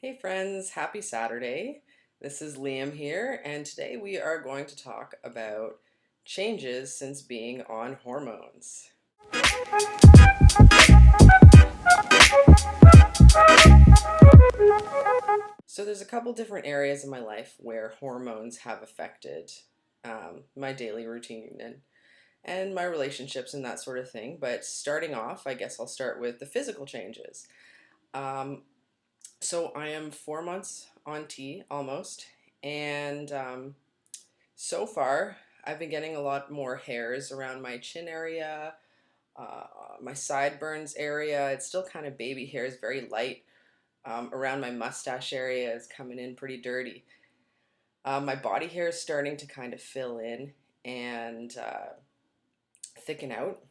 Hey friends, happy Saturday. This is Liam here, and today we are going to talk about changes since being on hormones. So, there's a couple different areas in my life where hormones have affected my daily routine and my relationships and that sort of thing. But starting off, I guess I'll start with the physical changes. Um, so, I am 4 months on T almost, and so far, I've been getting a lot more hairs around my chin area, uh, my sideburns area. It's still kind of baby hairs, very light. Around my mustache area is coming in pretty dirty. My body hair is starting to kind of fill in and thicken out.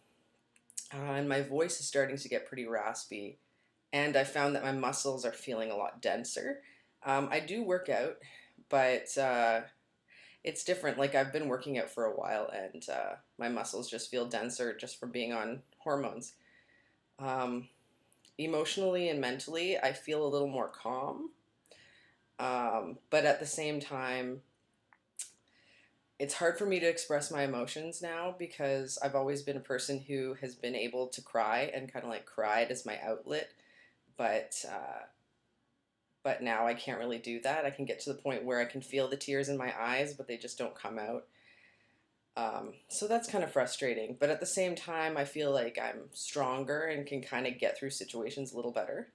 And my voice is starting to get pretty raspy. And I found that my muscles are feeling a lot denser. I do work out, but it's different. Like I've been working out for a while, and my muscles just feel denser just from being on hormones. Um, Emotionally and mentally, I feel a little more calm, but at the same time, it's hard for me to express my emotions now because I've always been a person who has been able to cry and kind of like cried as my outlet, but but now I can't really do that. I can get to the point where I can feel the tears in my eyes, but they just don't come out. So that's kind of frustrating. But at the same time, I feel like I'm stronger and can kind of get through situations a little better.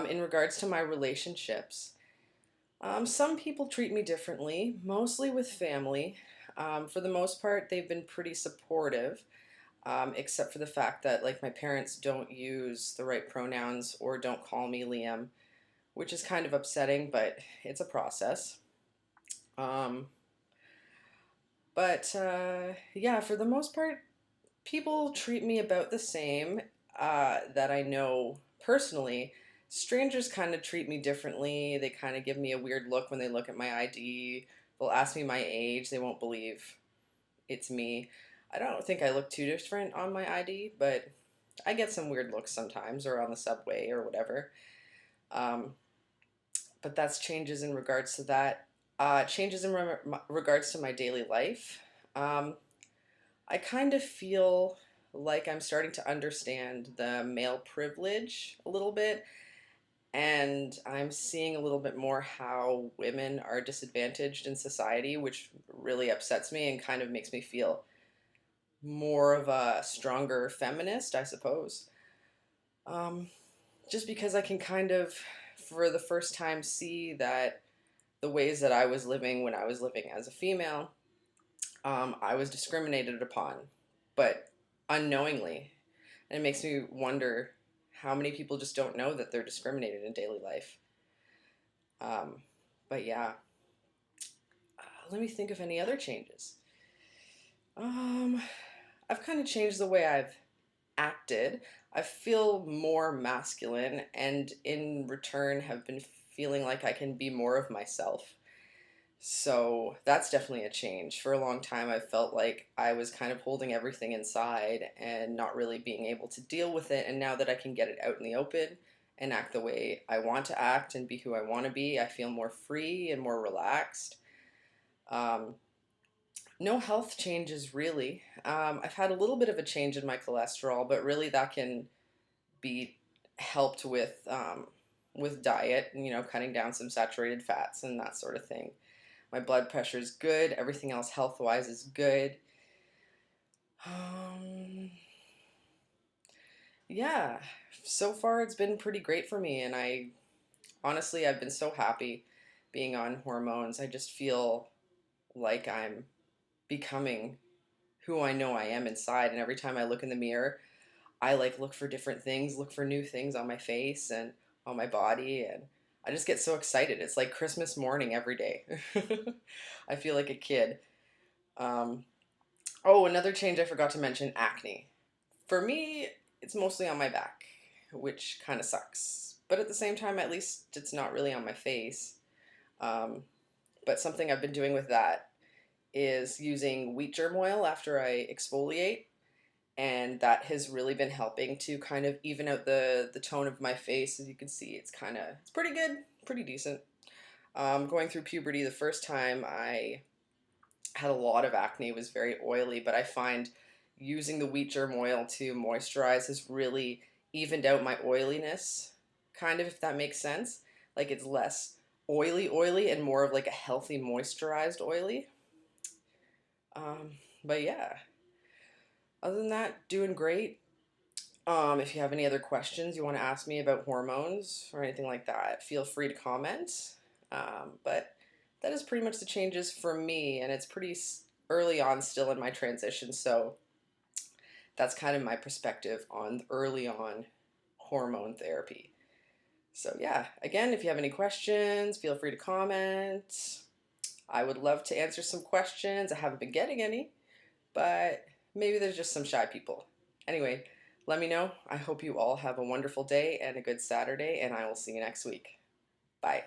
In regards to my relationships, some people treat me differently, mostly with family. For the most part, they've been pretty supportive, except for the fact that like my parents don't use the right pronouns or don't call me Liam, which is kind of upsetting, but it's a process. Um, but yeah, for the most part, people treat me about the same that I know personally. Strangers kind of treat me differently. They kind of give me a weird look when they look at my ID. They'll ask me my age. They won't believe it's me. I don't think I look too different on my ID, but I get some weird looks sometimes or on the subway or whatever. Um, but that's changes in regards to that. Changes in regards to my daily life. Um, I kind of feel like I'm starting to understand the male privilege a little bit, and I'm seeing a little bit more how women are disadvantaged in society, which really upsets me and kind of makes me feel more of a stronger feminist, I suppose. Um, just because I can kind of, for the first time, see that the ways that I was living when I was living as a female, I was discriminated upon, but unknowingly. And it makes me wonder how many people just don't know that they're discriminated in daily life. Um, but yeah, let me think of any other changes. Um, I've kind of changed the way I've acted. I feel more masculine, and in return, have been feeling like I can be more of myself. So that's definitely a change. For a long time, I felt like I was kind of holding everything inside and not really being able to deal with it. And now that I can get it out in the open and act the way I want to act and be who I want to be, I feel more free and more relaxed. Um, no health changes really. I've had a little bit of a change in my cholesterol, but really that can be helped with diet, you know, cutting down some saturated fats and that sort of thing. My blood pressure is good. Everything else health wise is good. Um, yeah, so far it's been pretty great for me, and I honestly I've been so happy being on hormones. I just feel like I'm becoming who I know I am inside, and every time I look in the mirror, I like look for different things, look for new things on my face and on my body, and I just get so excited. It's like Christmas morning every day. I feel like a kid. Um, Oh, another change I forgot to mention, acne. For me, it's mostly on my back, which kind of sucks. But at the same time, at least it's not really on my face. Um, but something I've been doing with that is using wheat germ oil after I exfoliate. and that has really been helping to kind of even out the tone of my face. As you can see, it's pretty good, pretty decent. Going through puberty, the first time I had a lot of acne, was very oily, but I find using the wheat germ oil to moisturize has really evened out my oiliness, kind of, if that makes sense. Like it's less oily and more of like a healthy moisturized oily. Um, but yeah, other than that, doing great. If you have any other questions you want to ask me about hormones or anything like that, feel free to comment. But that is pretty much the changes for me, and it's pretty early on still in my transition. So that's kind of my perspective on early on hormone therapy. So, yeah, again, if you have any questions, feel free to comment. I would love to answer some questions. I haven't been getting any, but maybe there's just some shy people. Anyway, let me know. I hope you all have a wonderful day and a good Saturday, and I will see you next week. Bye.